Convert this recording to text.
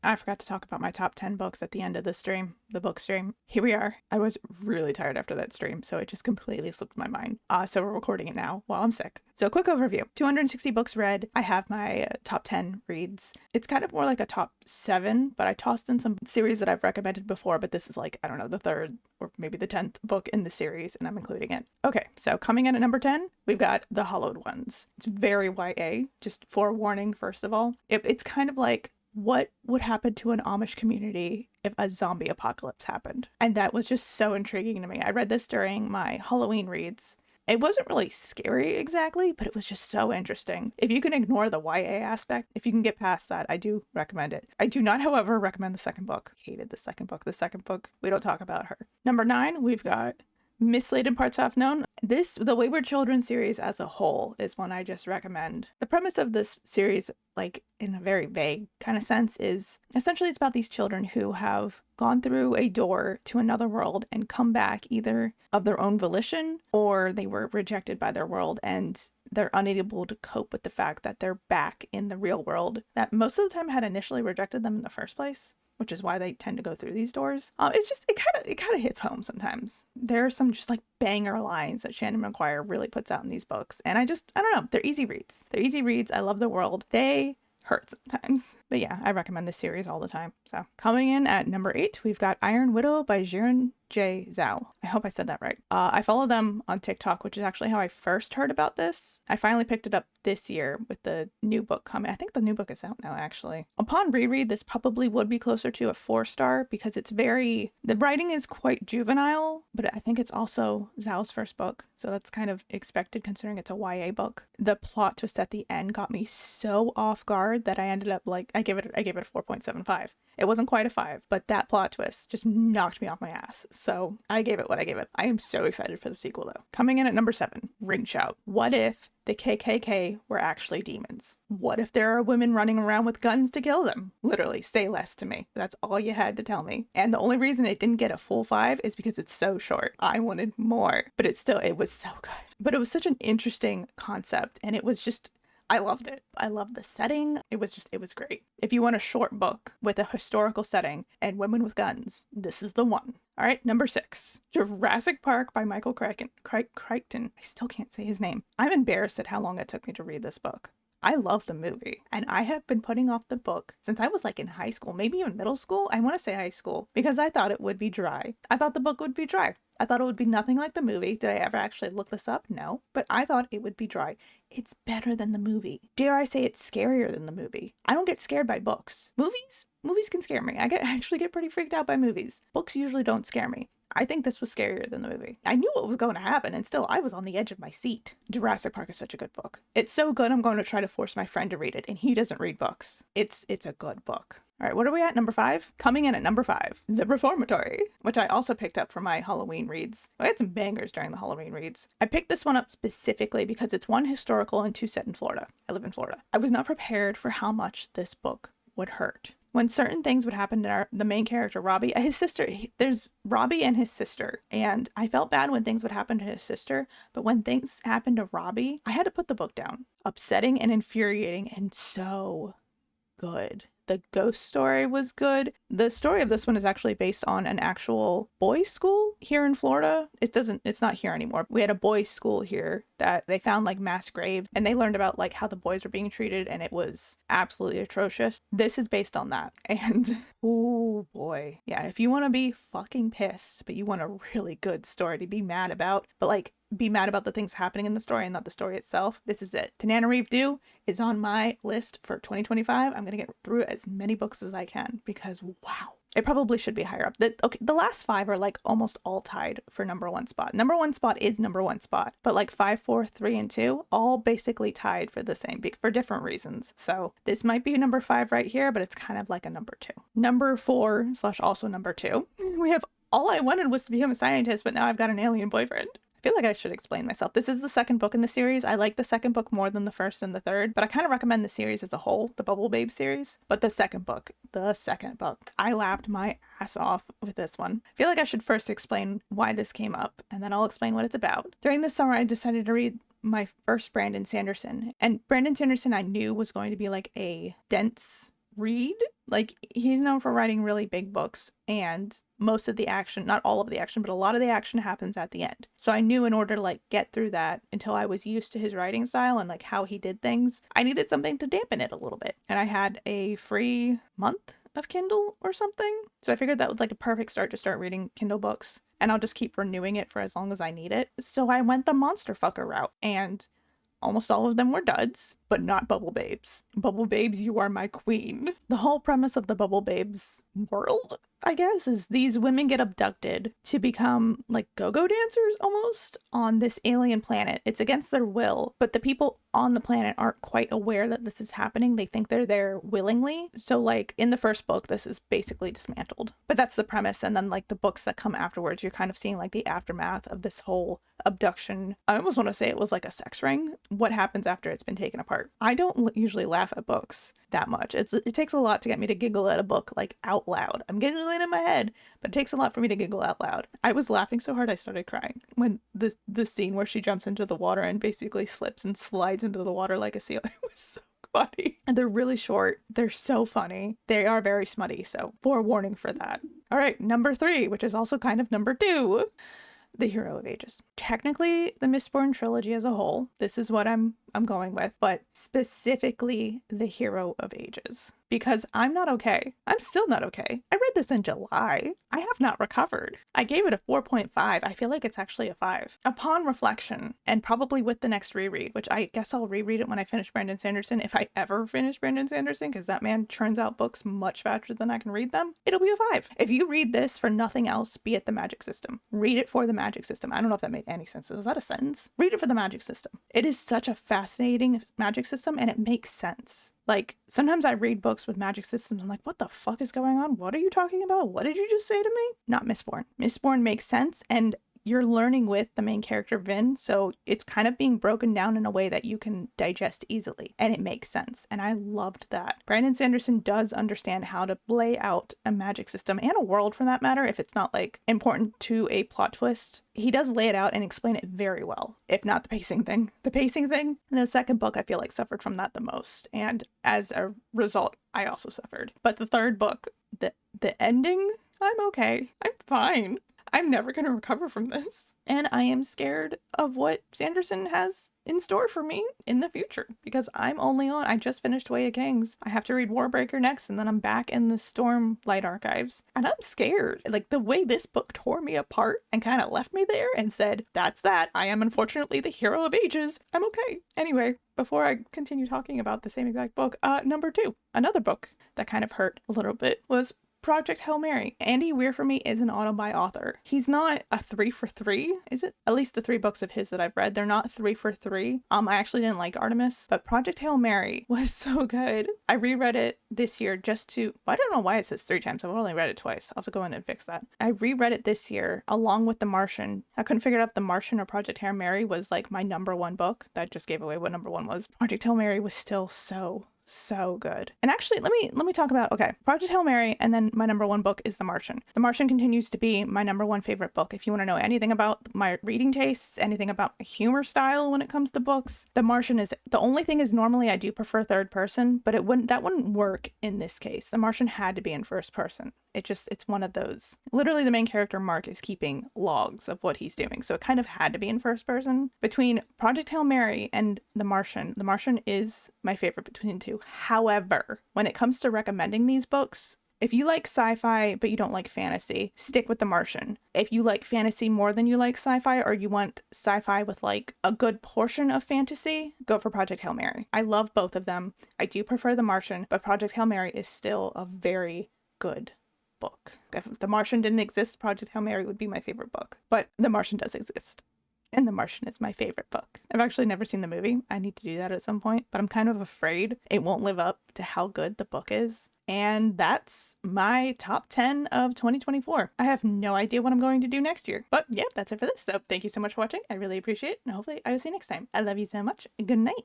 I forgot to talk about my top 10 books at the end of the stream, the book stream. Here we are. I was really tired after that stream, so it just completely slipped my mind. So we're recording it now while I'm sick. So quick overview. 260 books read. I have my top 10 reads. It's kind of more like a top 7, but I tossed in some series that I've recommended before, but this is like, I don't know, the 3rd or maybe the 10th book in the series, and I'm including it. Okay, so coming in at number 10, we've got The Hollowed Ones. It's very YA, just forewarning, first of all. It's kind of like, what would happen to an Amish community if a zombie apocalypse happened? And that was just so intriguing to me. I read this during my Halloween reads. It wasn't really scary exactly, but it was just so interesting. If you can ignore the YA aspect, if you can get past that, I do recommend it. I do not, however, recommend the second book. Hated the second book. The second book, we don't talk about her. Number 9, we've got Mislaid and Parts Half Known. The Wayward Children series as a whole is one I just recommend. The premise of this series, like in a very vague kind of sense, is essentially it's about these children who have gone through a door to another world and come back either of their own volition or they were rejected by their world and they're unable to cope with the fact that they're back in the real world that most of the time had initially rejected them in the first place, which is why they tend to go through these doors. It kind of hits home sometimes. There are some just like banger lines that Shannon McGuire really puts out in these books. And I don't know, they're easy reads. They're easy reads. I love the world. They hurt sometimes. But yeah, I recommend this series all the time. So coming in at number 8, we've got Iron Widow by Jiren J. Zhao. I hope I said that right. I follow them on TikTok, which is actually how I first heard about this. I finally picked it up this year with the new book coming. I think the new book is out now, actually. Upon reread, this probably would be closer to a 4-star because the writing is quite juvenile, but I think it's also Zhao's first book. So that's kind of expected considering it's a YA book. The plot twist at the end got me so off guard that I ended up I gave it a 4.75. It wasn't quite a 5, but that plot twist just knocked me off my ass. So I gave it what I gave it. I am so excited for the sequel though. Coming in at number 7, Ring Shout. What if the KKK were actually demons? What if there are women running around with guns to kill them? Literally, say less to me. That's all you had to tell me. And the only reason it didn't get a full 5 is because it's so short. I wanted more, but it was so good. But it was such an interesting concept, and it was just, I loved it. I loved the setting. It was great. If you want a short book with a historical setting and women with guns, this is the one. All right, number 6, Jurassic Park by Michael Crichton. I still can't say his name. I'm embarrassed at how long it took me to read this book. I love the movie, and I have been putting off the book since I was like in high school, maybe even middle school. I want to say high school, because I thought it would be dry. I thought the book would be dry. I thought it would be nothing like the movie. Did I ever actually look this up? No. But I thought it would be dry. It's better than the movie. Dare I say it's scarier than the movie. I don't get scared by books. Movies can scare me. I actually get pretty freaked out by movies. Books usually don't scare me. I think this was scarier than the movie. I knew what was going to happen, and still, I was on the edge of my seat. Jurassic Park is such a good book. It's so good, I'm going to try to force my friend to read it, and he doesn't read books. It's a good book. All right, what are we at? Number 5? Coming in at number 5, The Reformatory, which I also picked up for my Halloween reads. I had some bangers during the Halloween reads. I picked this one up specifically because it's 1 historical and 2 set in Florida. I live in Florida. I was not prepared for how much this book would hurt. When certain things would happen to the main character, Robbie, his sister, there's Robbie and his sister, and I felt bad when things would happen to his sister, but when things happened to Robbie, I had to put the book down. Upsetting and infuriating and so good. The ghost story was good. The story of this one is actually based on an actual boys' school here in Florida. It's not here anymore. We had a boys' school here that they found like mass graves, and they learned about like how the boys were being treated, and it was absolutely atrocious. This is based on that. And oh boy. Yeah, if you want to be fucking pissed, but you want a really good story to be mad about, but like be mad about the things happening in the story and not the story itself, this is it. Tananarive Due is on my list for 2025. I'm gonna get through as many books as I can because wow, it probably should be higher up. The last 5 are like almost all tied for number 1 spot. Number 1 spot is number 1 spot, but like 5, 4, 3, and 2 all basically tied for the same for different reasons. So this might be number 5 right here, but it's kind of like a number 2. Number 4 / also number 2. We have All I Wanted Was to Become a Scientist, but now I've got an alien boyfriend. I feel like I should explain myself. This is the second book in the series. I like the second book more than the first and the third, but I kind of recommend the series as a whole, the Bubble Babe series. But the second book, I laughed my ass off with this one. I feel like I should first explain why this came up, and then I'll explain what it's about. During the summer, I decided to read my first Brandon Sanderson, and Brandon Sanderson I knew was going to be like a dense read. Like, he's known for writing really big books, and most of the action, not all of the action, but a lot of the action happens at the end. So I knew in order to like get through that until I was used to his writing style and like how he did things, I needed something to dampen it a little bit. And I had a free month of Kindle or something. So I figured that was like a perfect start to start reading Kindle books. And I'll just keep renewing it for as long as I need it. So I went the monster fucker route, and almost all of them were duds, but not Bubble Babes. Bubble Babes, you are my queen. The whole premise of the Bubble Babes world, I guess, is these women get abducted to become like go-go dancers almost on this alien planet. It's against their will, but the people on the planet aren't quite aware that this is happening. They think they're there willingly. So like in the first book, this is basically dismantled, but that's the premise. And then like the books that come afterwards, you're kind of seeing like the aftermath of this whole abduction. I almost want to say it was like a sex ring. What happens after it's been taken apart? I don't usually laugh at books that much. It takes a lot to get me to giggle at a book like out loud. I'm giggling in my head, but it takes a lot for me to giggle out loud. I was laughing so hard I started crying when the scene where she jumps into the water and basically slips and slides into the water like a seal. It was so funny. And they're really short. They're so funny. They are very smutty, so forewarning for that. All right, number 3, which is also kind of number 2. The Hero of Ages. Technically, the Mistborn trilogy as a whole, this is what I'm going with, but specifically the Hero of Ages. Because I'm not okay. I'm still not okay. I read this in July. I have not recovered. I gave it a 4.5. I feel like it's actually a 5. Upon reflection, and probably with the next reread, which I guess I'll reread it when I finish Brandon Sanderson, if I ever finish Brandon Sanderson, because that man churns out books much faster than I can read them, it'll be a 5. If you read this for nothing else, be it the magic system. Read it for the magic system. I don't know if that made any sense. Is that a sentence? Read it for the magic system. It is such a fascinating magic system, and it makes sense. Like, sometimes I read books with magic systems. I'm like, what the fuck is going on? What are you talking about? What did you just say to me? Not Mistborn. Mistborn makes sense, and you're learning with the main character, Vin, so it's kind of being broken down in a way that you can digest easily, and it makes sense, and I loved that. Brandon Sanderson does understand how to lay out a magic system, and a world for that matter, if it's not, like, important to a plot twist. He does lay it out and explain it very well, if not the pacing thing. The pacing thing, and the second book, I feel like, suffered from that the most, and as a result, I also suffered. But the third book, the ending, I'm okay. I'm fine. I'm never going to recover from this. And I am scared of what Sanderson has in store for me in the future, because I just finished Way of Kings. I have to read Warbreaker next, and then I'm back in the Stormlight archives. And I'm scared. Like, the way this book tore me apart and kind of left me there and said, that's that. I am unfortunately the Hero of Ages. I'm okay. Anyway, before I continue talking about the same exact book, number 2, another book that kind of hurt a little bit was Project Hail Mary. Andy Weir for me is an auto-buy author. He's not a 3 for 3, is it? At least the 3 books of his that I've read, they're not 3 for 3. I actually didn't like Artemis, but Project Hail Mary was so good. I reread it this year I don't know why it says 3 times. I've only read it twice. I'll have to go in and fix that. I reread it this year along with The Martian. I couldn't figure out if The Martian or Project Hail Mary was like my number 1 book. That just gave away what number 1 was. Project Hail Mary was still so good. And actually, let me talk about, Project Hail Mary, and then my number 1 book is The Martian. The Martian continues to be my number 1 favorite book. If you want to know anything about my reading tastes, anything about my humor style when it comes to books, The Martian is, the only thing is normally I do prefer third person, but that wouldn't work in this case. The Martian had to be in first person. It's one of those. Literally, the main character, Mark, is keeping logs of what he's doing, so it kind of had to be in first person. Between Project Hail Mary and The Martian is my favorite between the 2. However, when it comes to recommending these books, if you like sci-fi but you don't like fantasy, stick with The Martian. If you like fantasy more than you like sci-fi, or you want sci-fi with like a good portion of fantasy, go for Project Hail Mary. I love both of them. I do prefer The Martian, but Project Hail Mary is still a very good book. If The Martian didn't exist, Project Hail Mary would be my favorite book. But The Martian does exist, and The Martian is my favorite book. I've actually never seen the movie. I need to do that at some point, but I'm kind of afraid it won't live up to how good the book is. And that's my top 10 of 2024. I have no idea what I'm going to do next year. But yeah, that's it for this. So thank you so much for watching. I really appreciate it. And hopefully I will see you next time. I love you so much. Good night.